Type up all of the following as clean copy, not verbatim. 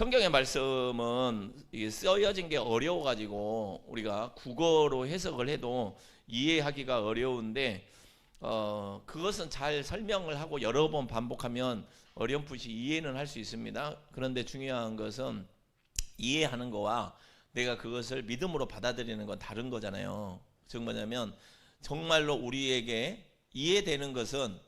성경의 말씀은 이게 쓰여진 게 어려워가지고 우리가 국어로 해석을 해도 이해하기가 어려운데 그것은 잘 설명을 하고 여러 번 반복하면 어렴풋이 이해는 할 수 있습니다. 그런데 중요한 것은 이해하는 거와 내가 그것을 믿음으로 받아들이는 건 다른 거잖아요. 즉 뭐냐면 정말로 우리에게 이해되는 것은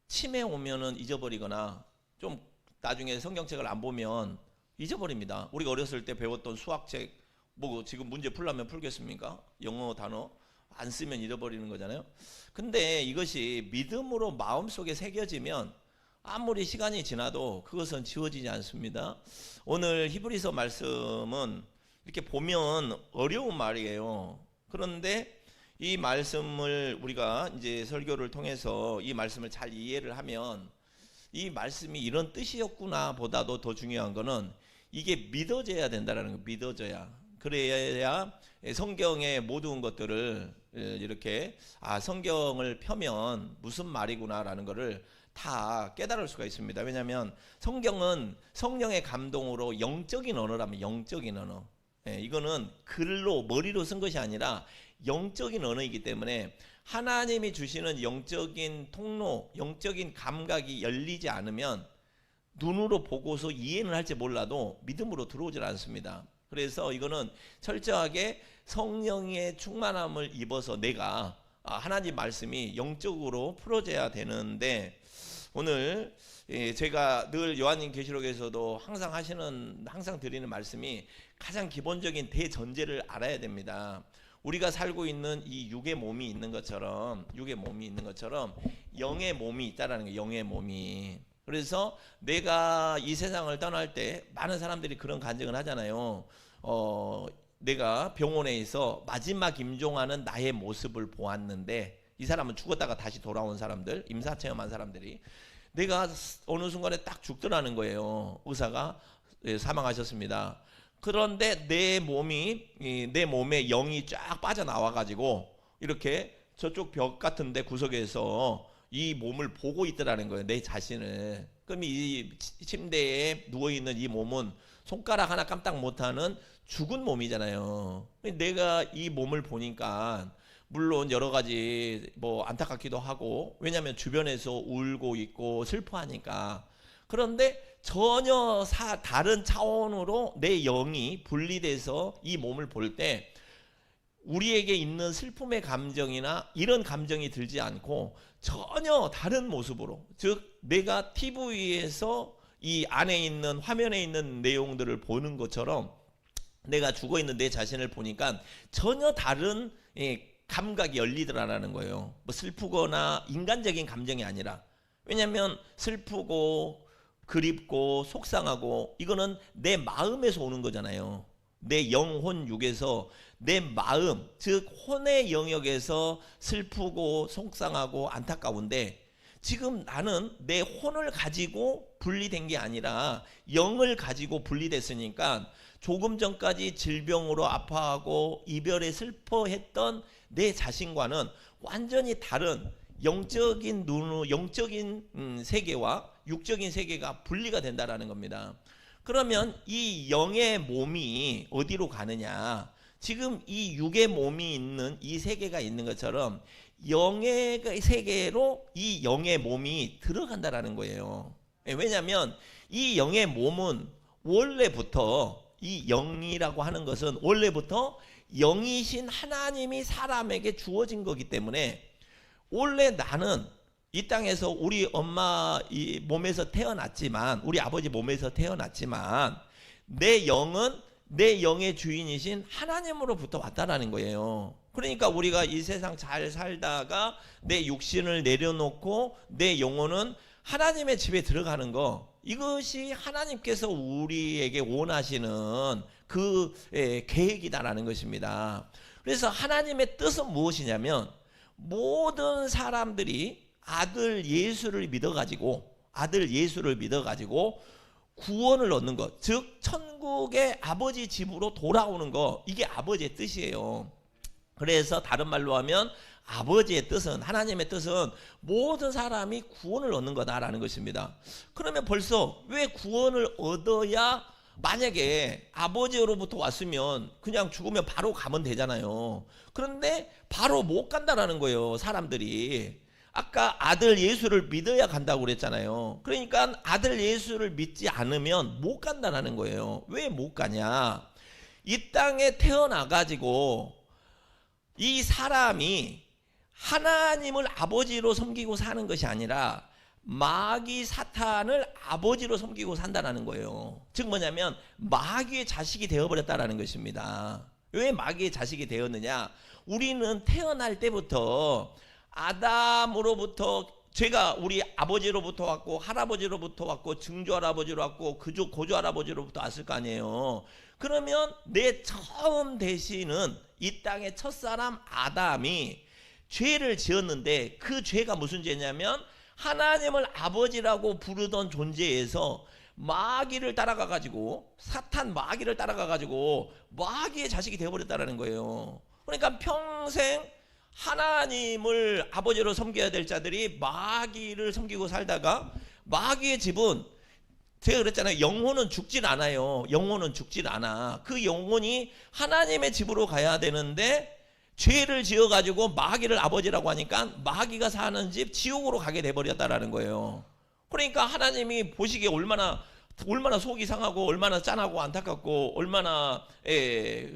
치매 오면은 잊어버리거나 좀 나중에 성경책을 안 보면 잊어버립니다. 우리가 어렸을 때 배웠던 수학책 뭐 지금 문제 풀려면 풀겠습니까? 영어 단어 안 쓰면 잃어버리는 거잖아요. 근데 이것이 믿음으로 마음속에 새겨지면 아무리 시간이 지나도 그것은 지워지지 않습니다. 오늘 히브리서 말씀은 이렇게 보면 어려운 말이에요. 그런데 이 말씀을 우리가 이제 설교를 통해서 이 말씀을 잘 이해를 하면 이 말씀이 이런 뜻이었구나 보다도 더 중요한 거는 이게 믿어져야 된다라는 거. 믿어져야. 그래야 성경의 모든 것들을 이렇게 성경을 펴면 무슨 말이구나라는 거를 다 깨달을 수가 있습니다. 왜냐하면 성경은 성령의 감동으로 영적인 언어라면 영적인 언어. 이거는 글로 머리로 쓴 것이 아니라 영적인 언어이기 때문에 하나님이 주시는 영적인 통로, 영적인 감각이 열리지 않으면 눈으로 보고서 이해는 할지 몰라도 믿음으로 들어오질 않습니다. 그래서 이거는 철저하게 성령의 충만함을 입어서 내가 하나님 말씀이 영적으로 풀어져야 되는데 오늘 제가 늘 요한님 계시록에서도 항상 드리는 말씀이 가장 기본적인 대전제를 알아야 됩니다. 우리가 살고 있는 이 육의 몸이 있는 것처럼 영의 몸이 있다라는 거예요. 영의 몸이. 그래서 내가 이 세상을 떠날 때 많은 사람들이 그런 간증을 하잖아요. 내가 병원에서 마지막 임종하는 나의 모습을 보았는데 이 사람은 죽었다가 다시 돌아온 사람들, 임사체험한 사람들이 내가 어느 순간에 딱 죽더라는 거예요. 의사가 사망하셨습니다. 그런데 내 몸에 영이 쫙 빠져나와 가지고 이렇게 저쪽 벽 같은데 구석에서 이 몸을 보고 있더라는 거예요. 내 자신을. 그럼 이 침대에 누워있는 이 몸은 손가락 하나 깜딱 못하는 죽은 몸이잖아요. 내가 이 몸을 보니까 물론 여러 가지 뭐 안타깝기도 하고 왜냐하면 주변에서 울고 있고 슬퍼하니까. 그런데 전혀 다른 차원으로 내 영이 분리돼서 이 몸을 볼 때 우리에게 있는 슬픔의 감정이나 이런 감정이 들지 않고 전혀 다른 모습으로, 즉 내가 TV에서 이 안에 있는 화면에 있는 내용들을 보는 것처럼 내가 죽어있는 내 자신을 보니까 전혀 다른 감각이 열리더라라는 거예요. 뭐 슬프거나 인간적인 감정이 아니라. 왜냐하면 슬프고 그립고 속상하고 이거는 내 마음에서 오는 거잖아요. 내 영혼 육에서 내 마음, 즉 혼의 영역에서 슬프고 속상하고 안타까운데 지금 나는 내 혼을 가지고 분리된 게 아니라 영을 가지고 분리됐으니까 조금 전까지 질병으로 아파하고 이별에 슬퍼했던 내 자신과는 완전히 다른 영적인 세계와 육적인 세계가 분리가 된다라는 겁니다. 그러면 이 영의 몸이 어디로 가느냐? 지금 이 육의 몸이 있는 이 세계가 있는 것처럼 영의 세계로 이 영의 몸이 들어간다라는 거예요. 왜냐하면 이 영의 몸은 원래부터 이 영이라고 하는 것은 원래부터 영이신 하나님이 사람에게 주어진 거기 때문에 원래 나는 이 땅에서 우리 엄마 이 몸에서 태어났지만 우리 아버지 몸에서 태어났지만 내 영은 내 영의 주인이신 하나님으로부터 왔다라는 거예요. 그러니까 우리가 이 세상 잘 살다가 내 육신을 내려놓고 내 영혼은 하나님의 집에 들어가는 거, 이것이 하나님께서 우리에게 원하시는 그 계획이다라는 것입니다. 그래서 하나님의 뜻은 무엇이냐면 모든 사람들이 아들 예수를 믿어가지고 구원을 얻는 것, 즉 천국의 아버지 집으로 돌아오는 것, 이게 아버지의 뜻이에요. 그래서 다른 말로 하면 아버지의 뜻은, 하나님의 뜻은 모든 사람이 구원을 얻는 거다라는 것입니다. 그러면 벌써 왜 구원을 얻어야 만약에 아버지로부터 왔으면 그냥 죽으면 바로 가면 되잖아요. 그런데 바로 못 간다라는 거예요, 사람들이. 아까 아들 예수를 믿어야 간다고 그랬잖아요. 그러니까 아들 예수를 믿지 않으면 못 간다는 거예요. 왜 못 가냐? 이 땅에 태어나 가지고 이 사람이 하나님을 아버지로 섬기고 사는 것이 아니라 마귀 사탄을 아버지로 섬기고 산다는 거예요. 즉 뭐냐면 마귀의 자식이 되어버렸다는 것입니다. 왜 마귀의 자식이 되었느냐? 우리는 태어날 때부터 아담으로부터 죄가 우리 아버지로부터 왔고 할아버지로부터 왔고 증조할아버지로 왔고 그조 고조할아버지로부터 왔을 거 아니에요. 그러면 내 처음 대신은 이 땅의 첫사람 아담이 죄를 지었는데 그 죄가 무슨 죄냐면 하나님을 아버지라고 부르던 존재에서 마귀를 따라가 가지고 사탄 마귀를 따라가 가지고 마귀의 자식이 되어버렸다는 거예요. 그러니까 평생 하나님을 아버지로 섬겨야 될 자들이 마귀를 섬기고 살다가 마귀의 집은 제가 그랬잖아요. 영혼은 죽질 않아요. 영혼은 죽질 않아. 그 영혼이 하나님의 집으로 가야 되는데 죄를 지어가지고 마귀를 아버지라고 하니까 마귀가 사는 집 지옥으로 가게 돼버렸다라는 거예요. 그러니까 하나님이 보시기에 얼마나 속이 상하고 얼마나 짠하고 안타깝고 얼마나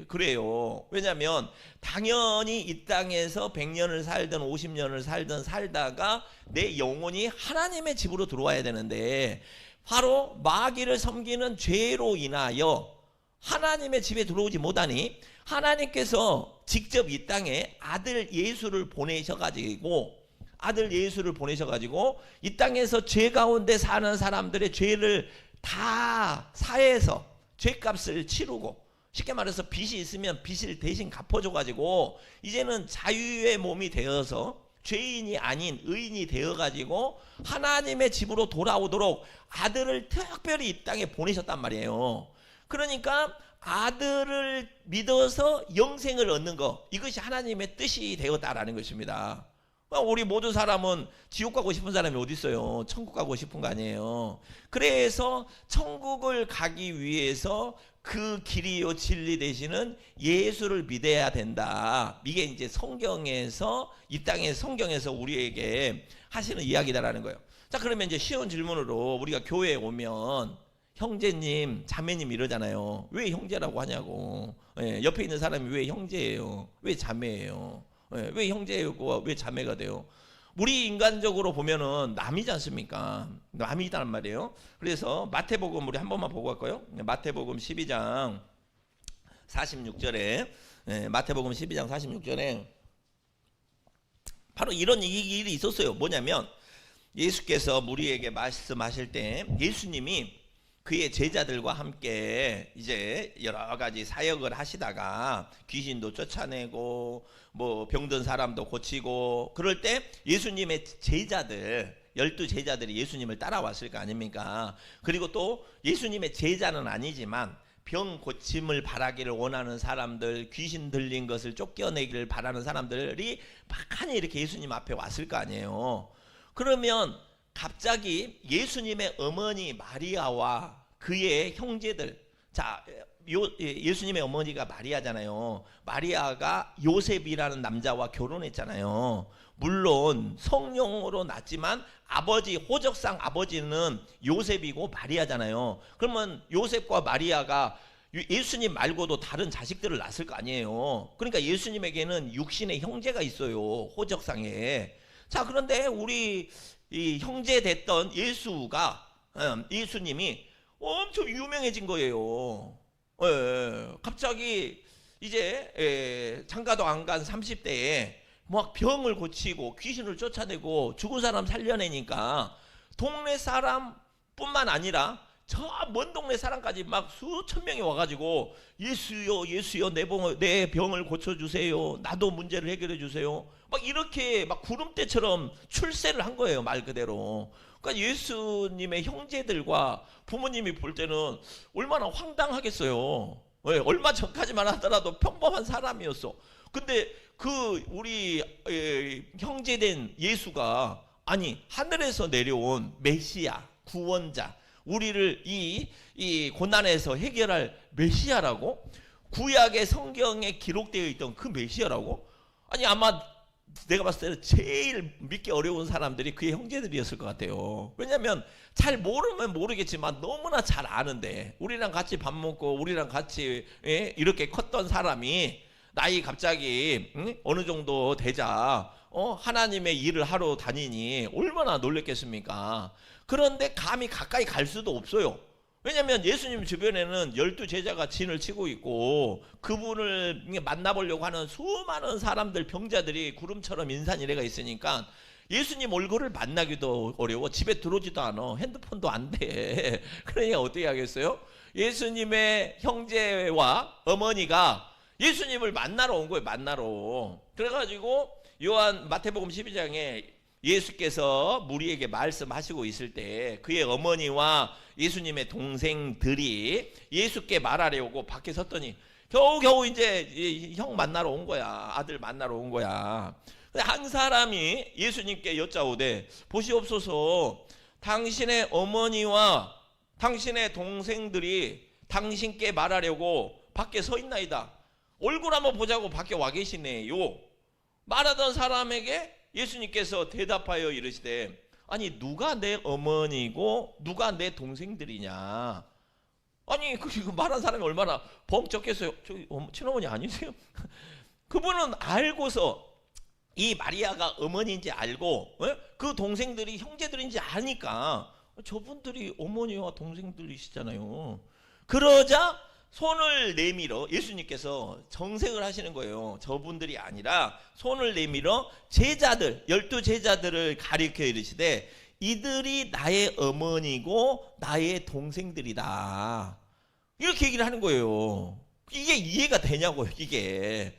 그래요. 왜냐하면 당연히 이 땅에서 100년을 살든 50년을 살든 살다가 내 영혼이 하나님의 집으로 들어와야 되는데 바로 마귀를 섬기는 죄로 인하여 하나님의 집에 들어오지 못하니 하나님께서 직접 이 땅에 아들 예수를 보내셔가지고 이 땅에서 죄 가운데 사는 사람들의 죄를 다 사해서 죄값을 치르고 쉽게 말해서 빚이 있으면 빚을 대신 갚아줘가지고 이제는 자유의 몸이 되어서 죄인이 아닌 의인이 되어가지고 하나님의 집으로 돌아오도록 아들을 특별히 이 땅에 보내셨단 말이에요. 그러니까 아들을 믿어서 영생을 얻는 것, 이것이 하나님의 뜻이 되었다라는 것입니다. 우리 모든 사람은 지옥 가고 싶은 사람이 어디 있어요? 천국 가고 싶은 거 아니에요. 그래서 천국을 가기 위해서 그 길이요 진리 되시는 예수를 믿어야 된다. 이게 이제 성경에서 이 땅의 성경에서 우리에게 하시는 이야기다라는 거예요. 자, 그러면 이제 쉬운 질문으로 우리가 교회에 오면 형제님, 자매님 이러잖아요. 왜 형제라고 하냐고. 옆에 있는 사람이 왜 형제예요? 왜 자매예요? 왜 형제고 왜 자매가 돼요? 우리 인간적으로 보면은 남이지 않습니까? 남이란 말이에요. 그래서 마태복음 우리 한 번만 보고 갈까요? 마태복음 12장 46절에 마태복음 12장 46절에 바로 이런 일이 있었어요. 뭐냐면 예수께서 무리에게 말씀하실 때 예수님이 그의 제자들과 함께 이제 여러 가지 사역을 하시다가 귀신도 쫓아내고 뭐 병든 사람도 고치고 그럴 때 예수님의 제자들 12제자들이 예수님을 따라왔을 거 아닙니까? 그리고 또 예수님의 제자는 아니지만 병 고침을 바라기를 원하는 사람들, 귀신 들린 것을 쫓겨내기를 바라는 사람들이 막하니 이렇게 예수님 앞에 왔을 거 아니에요. 그러면 갑자기 예수님의 어머니 마리아와 그의 형제들, 자, 예수님의 어머니가 마리아잖아요. 마리아가 요셉이라는 남자와 결혼했잖아요. 물론 성령으로 낳지만 아버지, 호적상 아버지는 요셉이고 마리아잖아요. 그러면 요셉과 마리아가 예수님 말고도 다른 자식들을 낳았을 거 아니에요. 그러니까 예수님에게는 육신의 형제가 있어요, 호적상에. 자, 그런데 우리 이 형제 됐던 예수님이 엄청 유명해진 거예요. 갑자기 이제 장가도 안 간 30대에 막 병을 고치고 귀신을 쫓아내고 죽은 사람 살려내니까 동네 사람뿐만 아니라 저 먼 동네 사람까지 막 수천 명이 와가지고 예수요 내 병을 고쳐주세요. 나도 문제를 해결해 주세요. 막 이렇게 막 구름대처럼 출세를 한 거예요, 말 그대로. 그러니까 예수님의 형제들과 부모님이 볼 때는 얼마나 황당하겠어요. 얼마 전까지만 하더라도 평범한 사람이었어. 근데 그 우리 형제된 예수가 아니 하늘에서 내려온 메시아, 구원자, 우리를 이 고난에서 해결할 메시아라고? 구약의 성경에 기록되어 있던 그 메시아라고? 아니 아마 내가 봤을 때는 제일 믿기 어려운 사람들이 그의 형제들이었을 것 같아요. 왜냐하면 잘 모르면 모르겠지만 너무나 잘 아는데, 우리랑 같이 밥 먹고 우리랑 같이 이렇게 컸던 사람이 나이 갑자기 어느 정도 되자 하나님의 일을 하러 다니니 얼마나 놀랬겠습니까? 그런데 감히 가까이 갈 수도 없어요. 왜냐하면 예수님 주변에는 12제자가 진을 치고 있고 그분을 만나보려고 하는 수많은 사람들, 병자들이 구름처럼 인산이래가 있으니까 예수님 얼굴을 만나기도 어려워. 집에 들어오지도 않아. 핸드폰도 안 돼. 그러니까 어떻게 하겠어요? 예수님의 형제와 어머니가 예수님을 만나러 온 거예요. 만나러. 그래가지고 마태복음 12장에 예수께서 무리에게 말씀하시고 있을 때 그의 어머니와 예수님의 동생들이 예수께 말하려고 밖에 섰더니 겨우겨우 이제 형 만나러 온 거야. 아들 만나러 온 거야. 근데 한 사람이 예수님께 여짜오되 보시옵소서, 당신의 어머니와 당신의 동생들이 당신께 말하려고 밖에 서 있나이다. 얼굴 한번 보자고 밖에 와 계시네요. 말하던 사람에게 예수님께서 대답하여 이르시되, 아니 누가 내 어머니고 누가 내 동생들이냐? 아니 그 말한 사람이 얼마나 벙쩍했어요. 저기 친어머니 아니세요? 그분은 알고서 이 마리아가 어머니인지 알고 그 동생들이 형제들인지 아니까 저분들이 어머니와 동생들이시잖아요. 그러자 손을 내밀어 예수님께서 정색을 하시는 거예요. 저분들이 아니라 손을 내밀어 제자들, 12제자들을 가리켜 이르시되 이들이 나의 어머니고 나의 동생들이다. 이렇게 얘기를 하는 거예요. 이게 이해가 되냐고요, 이게.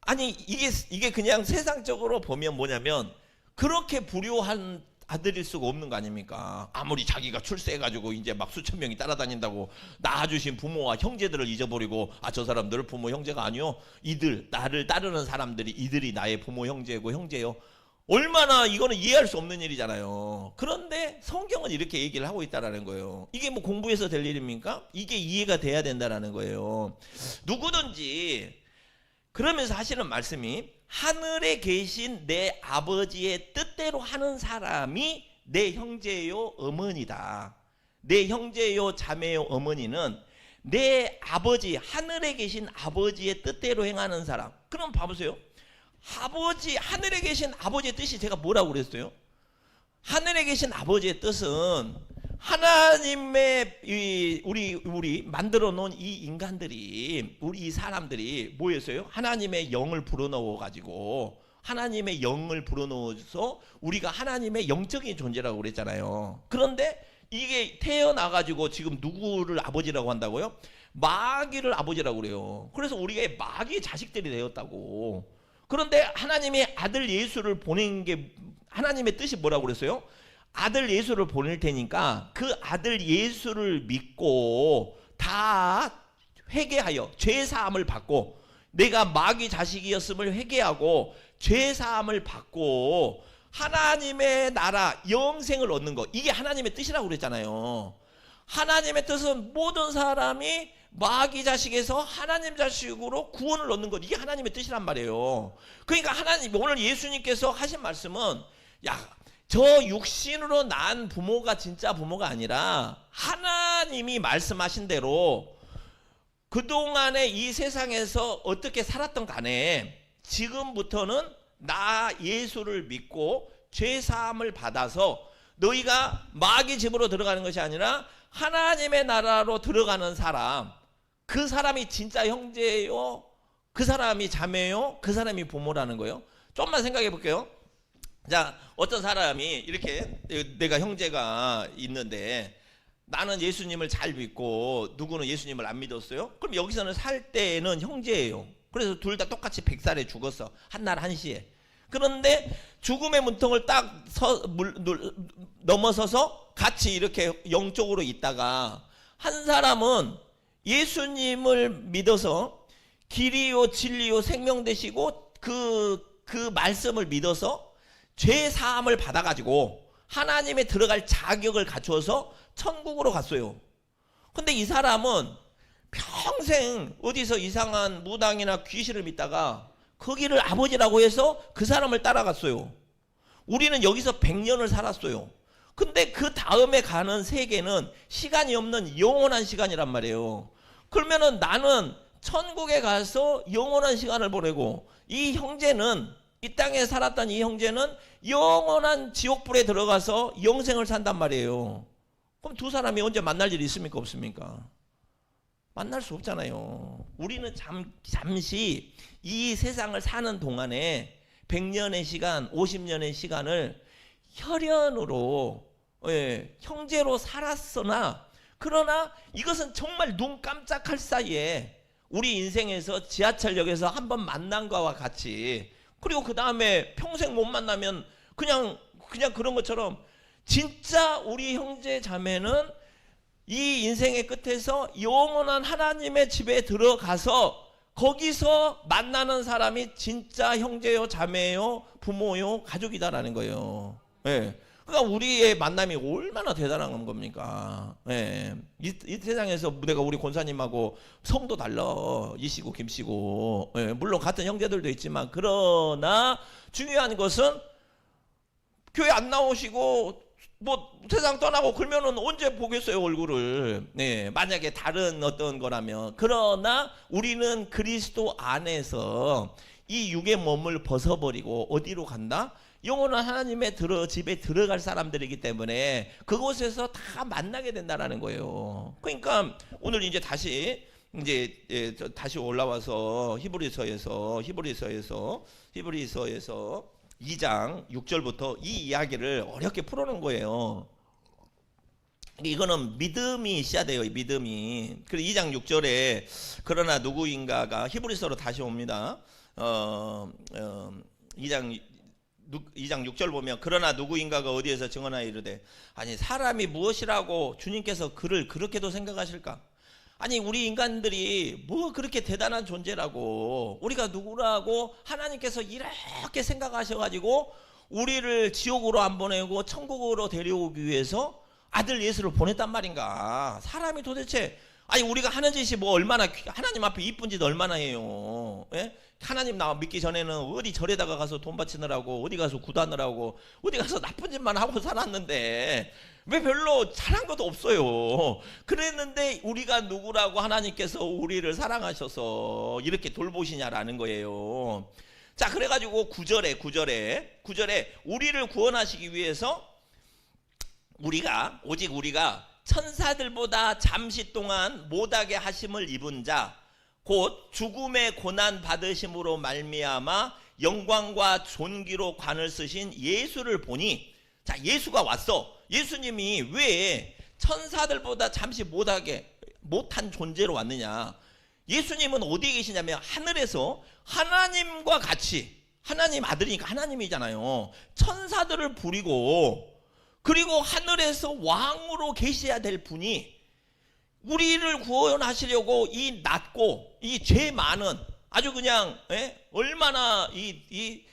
아니 이게 그냥 세상적으로 보면 뭐냐면 그렇게 불효한 아들일 수가 없는 거 아닙니까? 아무리 자기가 출세해가지고 이제 막 수천 명이 따라다닌다고 낳아주신 부모와 형제들을 잊어버리고 저 사람들 부모 형제가 아니요, 이들 나를 따르는 사람들이 이들이 나의 부모 형제고 형제요. 얼마나 이거는 이해할 수 없는 일이잖아요. 그런데 성경은 이렇게 얘기를 하고 있다라는 거예요. 이게 뭐 공부해서 될 일입니까? 이게 이해가 돼야 된다라는 거예요. 누구든지 그러면서 하시는 말씀이 하늘에 계신 내 아버지의 뜻대로 하는 사람이 내 형제요 어머니다. 내 형제요 자매요 어머니는 내 아버지, 하늘에 계신 아버지의 뜻대로 행하는 사람. 그럼 봐보세요. 하늘에 계신 아버지의 뜻이 제가 뭐라고 그랬어요? 하늘에 계신 아버지의 뜻은 하나님의 우리 만들어 놓은 이 인간들이, 우리 이 사람들이 뭐였어요? 하나님의 영을 불어넣어 가지고, 하나님의 영을 불어넣어서 우리가 하나님의 영적인 존재라고 그랬잖아요. 그런데 이게 태어나 가지고 지금 누구를 아버지라고 한다고요? 마귀를 아버지라고 그래요. 그래서 우리가 마귀의 자식들이 되었다고. 그런데 하나님의 아들 예수를 보낸 게 하나님의 뜻이 뭐라고 그랬어요? 아들 예수를 보낼 테니까 그 아들 예수를 믿고 다 회개하여 죄사함을 받고, 내가 마귀 자식이었음을 회개하고 죄사함을 받고 하나님의 나라 영생을 얻는 것, 이게 하나님의 뜻이라고 그랬잖아요. 하나님의 뜻은 모든 사람이 마귀 자식에서 하나님 자식으로 구원을 얻는 것, 이게 하나님의 뜻이란 말이에요. 그러니까 하나님, 오늘 예수님께서 하신 말씀은 저 육신으로 난 부모가 진짜 부모가 아니라 하나님이 말씀하신 대로 그동안에 이 세상에서 어떻게 살았던 간에 지금부터는 나 예수를 믿고 죄사함을 받아서 너희가 마귀 집으로 들어가는 것이 아니라 하나님의 나라로 들어가는 사람, 그 사람이 진짜 형제예요, 그 사람이 자매요, 그 사람이 부모라는 거예요. 좀만 생각해 볼게요. 자, 어떤 사람이 이렇게, 내가 형제가 있는데 나는 예수님을 잘 믿고 누구는 예수님을 안 믿었어요. 그럼 여기서는 살 때는 형제예요. 그래서 둘 다 똑같이 100살에 죽었어, 한날 한시에. 그런데 죽음의 문턱을 딱 넘어서서 같이 이렇게 영적으로 있다가 한 사람은 예수님을 믿어서 길이요 진리요 생명 되시고 그 말씀을 믿어서 죄 사함을 받아가지고 하나님에 들어갈 자격을 갖추어서 천국으로 갔어요. 근데 이 사람은 평생 어디서 이상한 무당이나 귀신을 믿다가 거기를 아버지라고 해서 그 사람을 따라갔어요. 우리는 여기서 100년을 살았어요. 근데 그 다음에 가는 세계는 시간이 없는 영원한 시간이란 말이에요. 그러면은 나는 천국에 가서 영원한 시간을 보내고, 이 형제는, 이 땅에 살았던 이 형제는 영원한 지옥불에 들어가서 영생을 산단 말이에요. 그럼 두 사람이 언제 만날 일이 있습니까? 없습니까? 만날 수 없잖아요. 우리는 잠시 이 세상을 사는 동안에 100년의 시간, 50년의 시간을 혈연으로, 형제로 살았으나, 그러나 이것은 정말 눈 깜짝할 사이에 우리 인생에서 지하철역에서 한번 만난 거와 같이, 그리고 그 다음에 평생 못 만나면 그냥 그런 것처럼, 진짜 우리 형제 자매는 이 인생의 끝에서 영원한 하나님의 집에 들어가서 거기서 만나는 사람이 진짜 형제요, 자매요, 부모요, 가족이다라는 거예요. 그러니까 우리의 만남이 얼마나 대단한 겁니까? 이 세상에서 내가 우리 권사님하고 성도 달라, 이씨고 김씨고, 물론 같은 형제들도 있지만, 그러나 중요한 것은 교회 안 나오시고 뭐 세상 떠나고 그러면은 언제 보겠어요, 얼굴을. 만약에 다른 어떤 거라면. 그러나 우리는 그리스도 안에서 이 육의 몸을 벗어버리고 어디로 간다? 영원한 하나님의 집에 들어갈 사람들이기 때문에 그곳에서 다 만나게 된다라는 거예요. 그러니까 오늘 이제 다시 올라와서 히브리서에서 2장 6절부터 이 이야기를 어렵게 풀어놓은 거예요. 이거는 믿음이 있어야 돼요. 믿음이. 그리고 2장 6절에 그러나 누구인가가 히브리서로 다시 옵니다. 2장 6절 보면, 그러나 누구인가가 어디에서 증언하여 이르되, 아니 사람이 무엇이라고 주님께서 그를 그렇게도 생각하실까? 아니 우리 인간들이 뭐 그렇게 대단한 존재라고, 우리가 누구라고 하나님께서 이렇게 생각하셔가지고 우리를 지옥으로 안 보내고 천국으로 데려오기 위해서 아들 예수를 보냈단 말인가? 사람이 도대체, 아니 우리가 하는 짓이 뭐 얼마나 하나님 앞에 이쁜 짓 얼마나 해요. 하나님 나 믿기 전에는 어디 절에다가 가서 돈 바치느라고, 어디 가서 구단하느라고, 어디 가서 나쁜 짓만 하고 살았는데 왜 별로 잘한 것도 없어요. 그랬는데 우리가 누구라고 하나님께서 우리를 사랑하셔서 이렇게 돌보시냐라는 거예요. 자, 그래가지고 9절에 우리를 구원하시기 위해서 오직 우리가 천사들보다 잠시 동안 못하게 하심을 입은 자, 곧 죽음의 고난 받으심으로 말미암아 영광과 존귀로 관을 쓰신 예수를 보니, 자, 예수가 왔어. 예수님이 왜 천사들보다 잠시 못한 존재로 왔느냐? 예수님은 어디에 계시냐면 하늘에서 하나님과 같이, 하나님 아들이니까 하나님이잖아요. 천사들을 부리고, 그리고 하늘에서 왕으로 계셔야 될 분이 우리를 구원하시려고 이 낮고 이 죄 많은, 아주 그냥 얼마나 이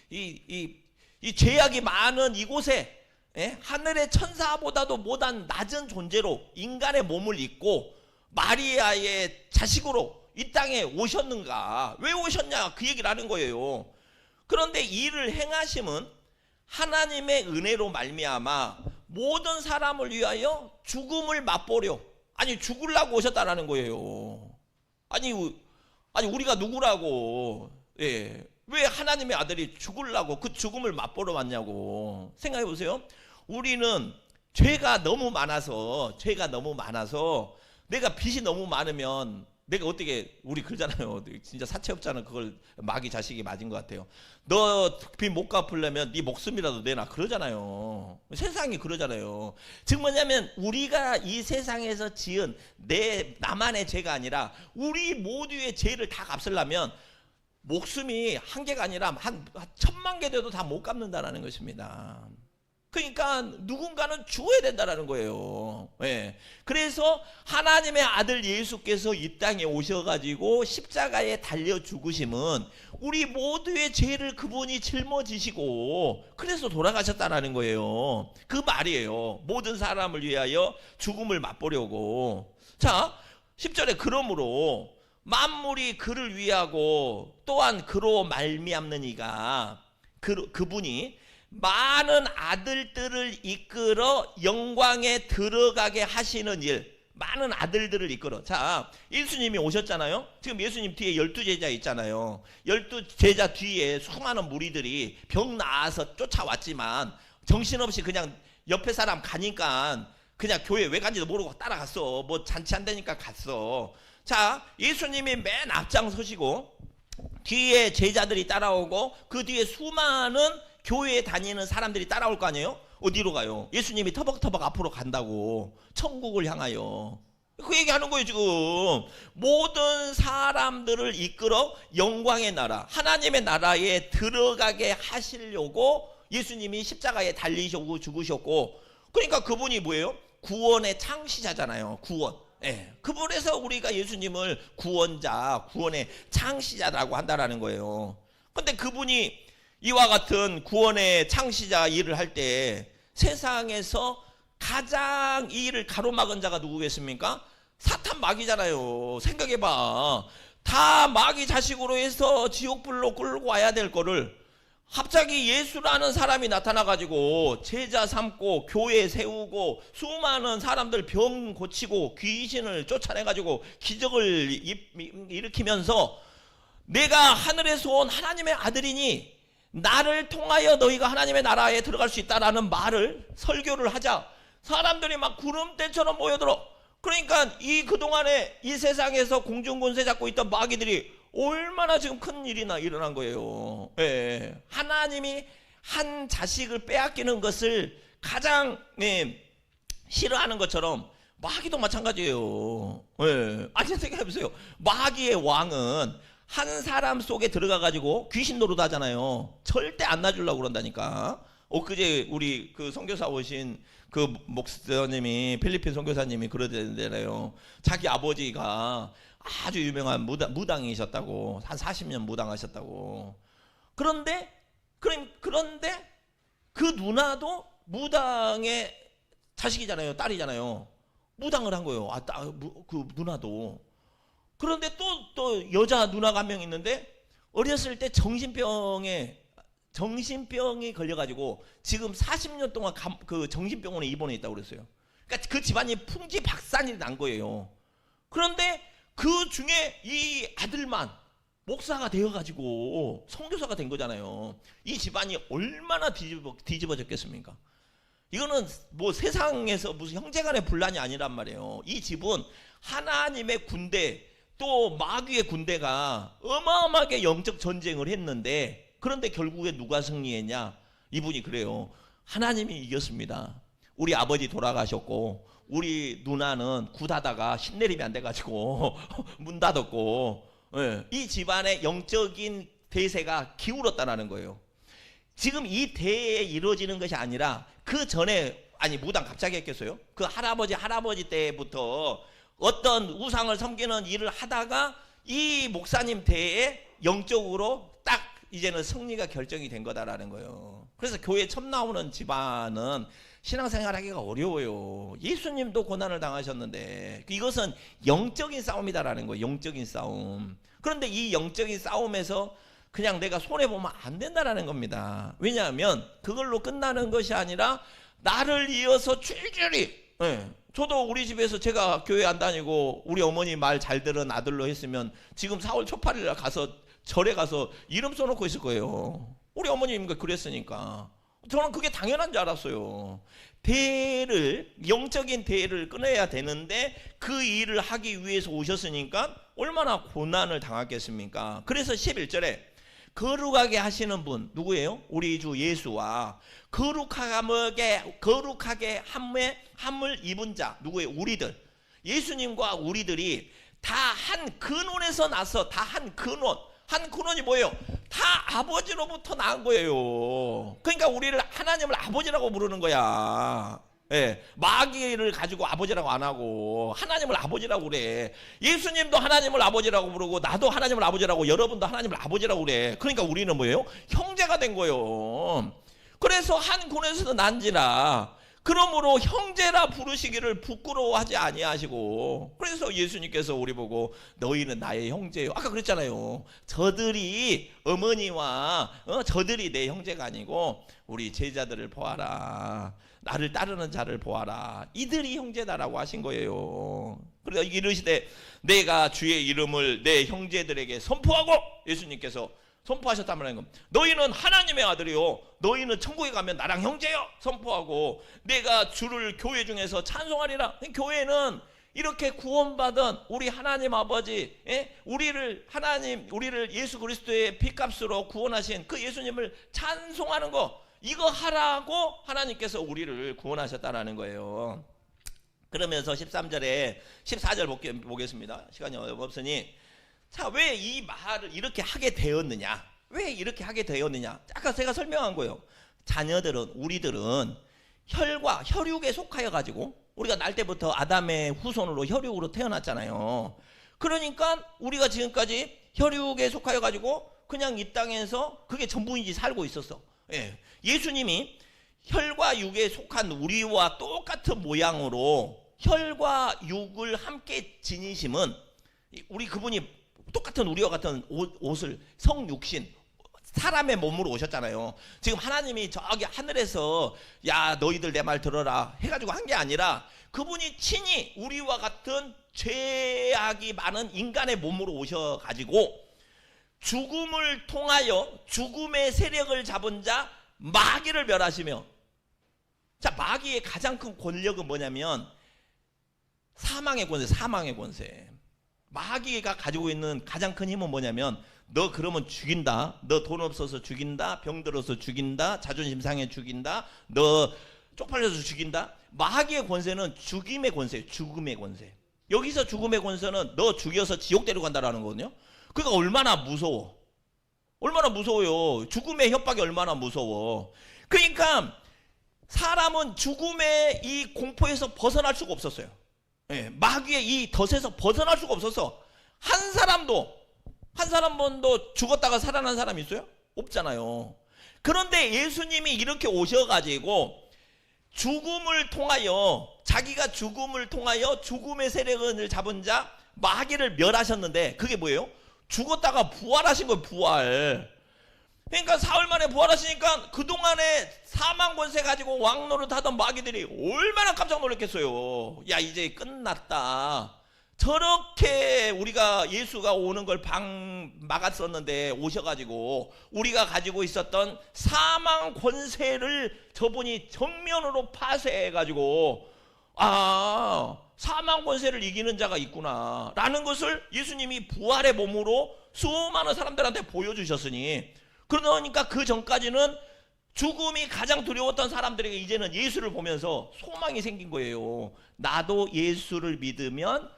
죄악이 많은 이곳에 하늘의 천사보다도 못한 낮은 존재로 인간의 몸을 입고 마리아의 자식으로 이 땅에 오셨는가? 왜 오셨냐? 그 얘기를 하는 거예요. 그런데 이를 행하심은 하나님의 은혜로 말미암아 모든 사람을 위하여 죽음을 맛보려, 아니 죽으려고 오셨다라는 거예요. 아니 우리가 누구라고, 왜 하나님의 아들이 죽으려고 그 죽음을 맛보러 왔냐고 생각해 보세요. 우리는 죄가 너무 많아서 내가 빚이 너무 많으면 내가 어떻게, 우리 그러잖아요. 진짜 사채업자는 그걸 마귀 자식이 맞은 것 같아요. 너 빚 못 갚으려면 네 목숨이라도 내놔, 그러잖아요. 세상이 그러잖아요. 즉 뭐냐면 우리가 이 세상에서 지은 나만의 죄가 아니라 우리 모두의 죄를 다 갚으려면 목숨이 한 개가 아니라 한 1000만 개 돼도 다 못 갚는다라는 것입니다. 그러니까 누군가는 죽어야 된다는 거예요. 예. 그래서 하나님의 아들 예수께서 이 땅에 오셔가지고 십자가에 달려 죽으심은 우리 모두의 죄를 그분이 짊어지시고 그래서 돌아가셨다는 거예요. 그 말이에요. 모든 사람을 위하여 죽음을 맛보려고. 자, 10절에 그러므로 만물이 그를 위하고 또한 그로 말미암는 이가 그분이 많은 아들들을 이끌어 영광에 들어가게 하시는 일. 많은 아들들을 이끌어. 자, 예수님이 오셨잖아요. 지금 예수님 뒤에 12제자 있잖아요. 12제자 뒤에 수많은 무리들이 병 나아서 쫓아왔지만 정신없이 그냥 옆에 사람 가니까 그냥 교회 왜 간지도 모르고 따라갔어. 뭐 잔치한다니까 갔어. 자, 예수님이 맨 앞장 서시고 뒤에 제자들이 따라오고 그 뒤에 수많은 교회에 다니는 사람들이 따라올 거 아니에요? 어디로 가요? 예수님이 터벅터벅 앞으로 간다고. 천국을 향하여. 그 얘기하는 거예요 지금. 모든 사람들을 이끌어 영광의 나라, 하나님의 나라에 들어가게 하시려고 예수님이 십자가에 달리시고 죽으셨고, 그러니까 그분이 뭐예요? 구원의 창시자잖아요. 구원. 예, 그분에서 우리가 예수님을 구원자, 구원의 창시자라고 한다라는 거예요. 근데 그분이 이와 같은 구원의 창시자 일을 할 때 세상에서 가장 이 일을 가로막은 자가 누구겠습니까? 사탄 마귀잖아요. 생각해봐. 다 마귀 자식으로 해서 지옥불로 끌고 와야 될 거를 갑자기 예수라는 사람이 나타나가지고 제자 삼고 교회 세우고 수많은 사람들 병 고치고 귀신을 쫓아내가지고 기적을 일으키면서 내가 하늘에서 온 하나님의 아들이니 나를 통하여 너희가 하나님의 나라에 들어갈 수 있다라는 말을 설교를 하자 사람들이 막 구름대처럼 모여들어. 그러니까 이 그동안에 이 세상에서 공중권세 잡고 있던 마귀들이 얼마나 지금 큰 일이나 일어난 거예요. 예. 하나님이 한 자식을 빼앗기는 것을 가장 싫어하는 것처럼 마귀도 마찬가지예요. 예. 아니 생각해보세요. 마귀의 왕은 한 사람 속에 들어가가지고 귀신 노릇 하잖아요. 절대 안 놔주려고 그런다니까. 엊그제 우리 그 선교사 오신 그 목사님이 필리핀 선교사님이 그러던데요. 자기 아버지가 아주 유명한 무당이셨다고. 한 40년 무당하셨다고. 그런데 그 누나도 무당의 자식이잖아요. 딸이잖아요. 무당을 한 거예요. 그 누나도. 그런데 또 여자 누나가 한 명 있는데 어렸을 때 정신병이 걸려가지고 지금 40년 동안 그 정신병원에 입원해 있다고 그랬어요. 그러니까 그 집안이 풍지박산이 난 거예요. 그런데 그 중에 이 아들만 목사가 되어가지고 선교사가 된 거잖아요. 이 집안이 얼마나 뒤집어졌겠습니까? 이거는 뭐 세상에서 무슨 형제간의 분란이 아니란 말이에요. 이 집은 하나님의 군대 또 마귀의 군대가 어마어마하게 영적 전쟁을 했는데, 그런데 결국에 누가 승리했냐? 이분이 그래요. 하나님이 이겼습니다. 우리 아버지 돌아가셨고 우리 누나는 굿하다가 신내림이 안 돼가지고 문 닫았고, 이 집안의 영적인 대세가 기울었다는 거예요. 지금 이 대에 이루어지는 것이 아니라 그 전에, 아니 무당 갑자기 했겠어요? 그 할아버지 때부터 어떤 우상을 섬기는 일을 하다가 이 목사님 대에 영적으로 딱 이제는 승리가 결정이 된 거다라는 거예요. 그래서 교회 처음 나오는 집안은 신앙생활하기가 어려워요. 예수님도 고난을 당하셨는데 이것은 영적인 싸움이다라는 거예요. 영적인 싸움. 그런데 이 영적인 싸움에서 그냥 내가 손해보면 안 된다라는 겁니다. 왜냐하면 그걸로 끝나는 것이 아니라 나를 이어서 줄줄이, 저도 우리 집에서 제가 교회 안 다니고 우리 어머니 말 잘 들은 아들로 했으면 지금 4월 초팔일 가서 절에 가서 이름 써놓고 있을 거예요. 우리 어머님이 그랬으니까. 저는 그게 당연한 줄 알았어요. 영적인 대를 끊어야 되는데 그 일을 하기 위해서 오셨으니까 얼마나 고난을 당했겠습니까? 그래서 11절에 거룩하게 하시는 분 누구예요? 우리 주 예수와 거룩하게 함을 입은 자 누구예요? 우리들. 예수님과 우리들이 다 한 근원에서 나서 다 한 근원이 뭐예요? 다 다 아버지로부터 나온 거예요. 그러니까 우리를 하나님을 아버지라고 부르는 거야. 예, 마귀를 가지고 아버지라고 안 하고 하나님을 아버지라고 그래. 예수님도 하나님을 아버지라고 부르고 나도 하나님을 아버지라고, 여러분도 하나님을 아버지라고 그래. 그러니까 우리는 뭐예요? 형제가 된 거예요. 그래서 한 군에서 난지라 그러므로 형제라 부르시기를 부끄러워하지 아니하시고, 그래서 예수님께서 우리 보고 너희는 나의 형제요. 아까 그랬잖아요. 저들이 어머니와 저들이 내 형제가 아니고 우리 제자들을 보아라. 나를 따르는 자를 보아라. 이들이 형제다라고 하신 거예요. 그래서 이르시되 내가 주의 이름을 내 형제들에게 선포하고, 예수님께서 선포하셨단 말이에요. 너희는 하나님의 아들이요, 너희는 천국에 가면 나랑 형제요 선포하고, 내가 주를 교회 중에서 찬송하리라. 교회는 이렇게 구원받은 우리 하나님 아버지, 우리를 예수 그리스도의 피값으로 구원하신 그 예수님을 찬송하는 거, 이거 하라고 하나님께서 우리를 구원하셨다라는 거예요. 그러면서 13절에 14절 보겠습니다. 시간이 없으니, 자, 왜 이 말을 이렇게 하게 되었느냐? 왜 이렇게 하게 되었느냐? 아까 제가 설명한 거예요. 자녀들은, 우리들은 혈육에 속하여 가지고, 우리가 날 때부터 아담의 후손으로 혈육으로 태어났잖아요. 그러니까 우리가 지금까지 혈육에 속하여 가지고 그냥 이 땅에서 그게 전부인지 살고 있었어. 예. 예수님이 혈과 육에 속한 우리와 똑같은 모양으로 혈과 육을 함께 지니심은, 우리 그분이 똑같은 우리와 같은 옷을 성육신 사람의 몸으로 오셨잖아요. 지금 하나님이 저기 하늘에서 야 너희들 내 말 들어라 해가지고 한 게 아니라, 그분이 친히 우리와 같은 죄악이 많은 인간의 몸으로 오셔가지고 죽음을 통하여 죽음의 세력을 잡은 자 마귀를 멸하시며, 자, 마귀의 가장 큰 권력은 뭐냐면 사망의 권세. 마귀가 가지고 있는 가장 큰 힘은 뭐냐면, 너 그러면 죽인다, 너 돈 없어서 죽인다, 병 들어서 죽인다, 자존심 상해 죽인다, 너 쪽팔려서 죽인다. 마귀의 권세는 죽임의 권세예요. 죽음의 권세. 여기서 죽음의 권세는 너 죽여서 지옥 데려간다라는 거거든요. 그러니까 얼마나 무서워. 얼마나 무서워요. 죽음의 협박이 얼마나 무서워. 그러니까 사람은 죽음의 이 공포에서 벗어날 수가 없었어요. 예, 마귀의 이 덫에서 벗어날 수가 없었어. 한 사람도 죽었다가 살아난 사람이 있어요? 없잖아요. 그런데 예수님이 이렇게 오셔가지고 죽음을 통하여, 자기가 죽음을 통하여 죽음의 세력을 잡은 자 마귀를 멸하셨는데, 그게 뭐예요? 죽었다가 부활하신 거예요. 부활. 그러니까 사흘 만에 부활하시니까 그동안에 사망 권세 가지고 왕노릇 하던 마귀들이 얼마나 깜짝 놀랐겠어요. 야, 이제 끝났다. 저렇게 우리가 예수가 오는 걸 막았었는데 오셔가지고 우리가 가지고 있었던 사망 권세를 저분이 정면으로 파쇄해가지고, 아, 사망 권세를 이기는 자가 있구나 라는 것을 예수님이 부활의 몸으로 수많은 사람들한테 보여주셨으니, 그러니까 그 전까지는 죽음이 가장 두려웠던 사람들에게 이제는 예수를 보면서 소망이 생긴 거예요. 나도 예수를 믿으면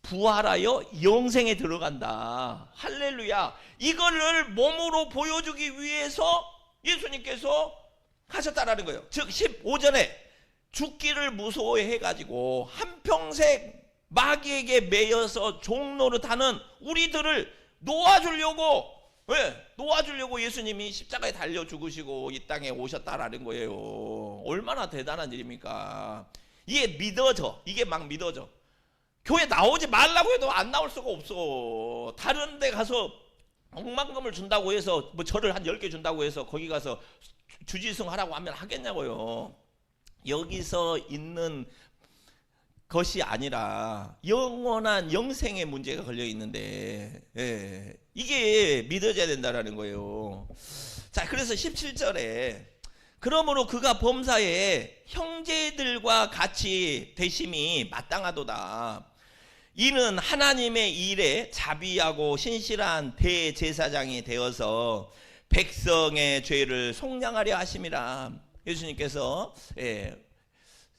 부활하여 영생에 들어간다. 할렐루야. 이거를 몸으로 보여주기 위해서 예수님께서 하셨다라는 거예요. 즉 15절에 죽기를 무서워해 가지고 한평생 마귀에게 매여서 종노릇하는 우리들을 놓아주려고, 왜? 놓아주려고 예수님이 십자가에 달려 죽으시고 이 땅에 오셨다라는 거예요. 얼마나 대단한 일입니까? 이게 믿어져. 이게 막 믿어져. 교회 나오지 말라고 해도 안 나올 수가 없어. 다른 데 가서 억만금을 준다고 해서, 뭐 절을 한 10개 준다고 해서 거기 가서 주지승 하라고 하면 하겠냐고요. 여기서 있는 것이 아니라 영원한 영생의 문제가 걸려 있는데, 예, 이게 믿어져야 된다라는 거예요. 자, 그래서 17절에 그러므로 그가 범사에 형제들과 같이 되심이 마땅하도다. 이는 하나님의 일에 자비하고 신실한 대제사장이 되어서 백성의 죄를 속량하려 하심이라. 예수님께서,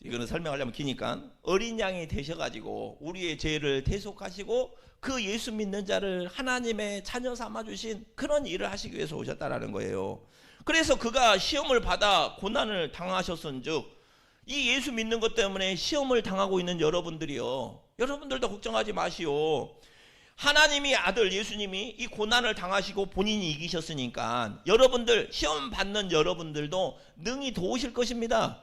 이거는 설명하려면 기니까, 어린 양이 되셔가지고 우리의 죄를 대속하시고 그 예수 믿는 자를 하나님의 자녀 삼아 주신 그런 일을 하시기 위해서 오셨다라는 거예요. 그래서 그가 시험을 받아 고난을 당하셨은즉 이 예수 믿는 것 때문에 시험을 당하고 있는 여러분들이요, 여러분들도 걱정하지 마시오. 하나님이 아들 예수님이 이 고난을 당하시고 본인이 이기셨으니까 여러분들 시험 받는 여러분들도 능히 도우실 것입니다.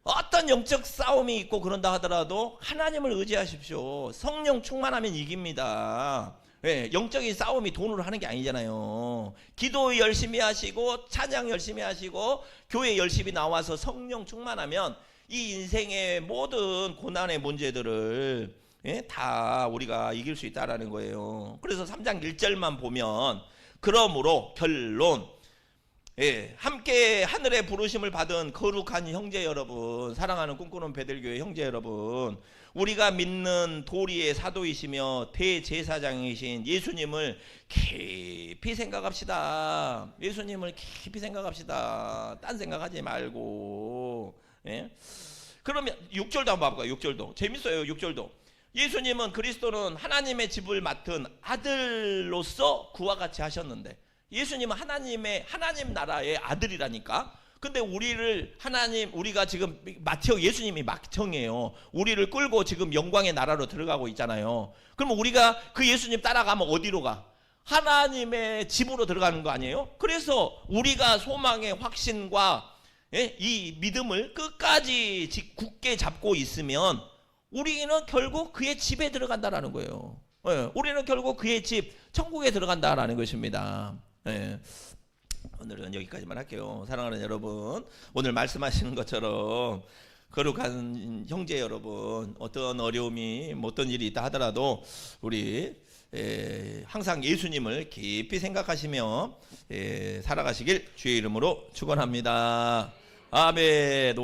어떤 영적 싸움이 있고 그런다 하더라도 하나님을 의지하십시오. 성령 충만하면 이깁니다. 예, 영적인 싸움이 돈으로 하는 게 아니잖아요. 기도 열심히 하시고 찬양 열심히 하시고 교회 열심히 나와서 성령 충만하면 이 인생의 모든 고난의 문제들을 다 우리가 이길 수 있다라는 거예요. 그래서 3장 1절만 보면 그러므로 결론, 함께 하늘의 부르심을 받은 거룩한 형제 여러분, 사랑하는 꿈꾸는 베들교회 형제 여러분, 우리가 믿는 도리의 사도이시며 대제사장이신 예수님을 깊이 생각합시다. 예수님을 깊이 생각합시다. 딴 생각하지 말고. 그러면 6절도 한번 봐볼까요? 6절도 재밌어요. 6절도 예수님은, 그리스도는 하나님의 집을 맡은 아들로서 그와 같이 하셨는데, 예수님은 하나님 나라의 아들이라니까. 근데 우리가 지금 예수님이 맏형이에요. 우리를 끌고 지금 영광의 나라로 들어가고 있잖아요. 그럼 우리가 그 예수님 따라가면 어디로 가? 하나님의 집으로 들어가는 거 아니에요? 그래서 우리가 소망의 확신과 이 믿음을 끝까지 굳게 잡고 있으면 우리는 결국 그의 집에 들어간다라는 거예요. 우리는 결국 그의 집, 천국에 들어간다라는 것입니다. 오늘은 여기까지만 할게요. 사랑하는 여러분, 오늘 말씀하시는 것처럼 거룩한 형제 여러분, 어떤 어려움이 어떤 일이 있다 하더라도 우리 항상 예수님을 깊이 생각하시며 살아가시길 주의 이름으로 축원합니다. 아멘.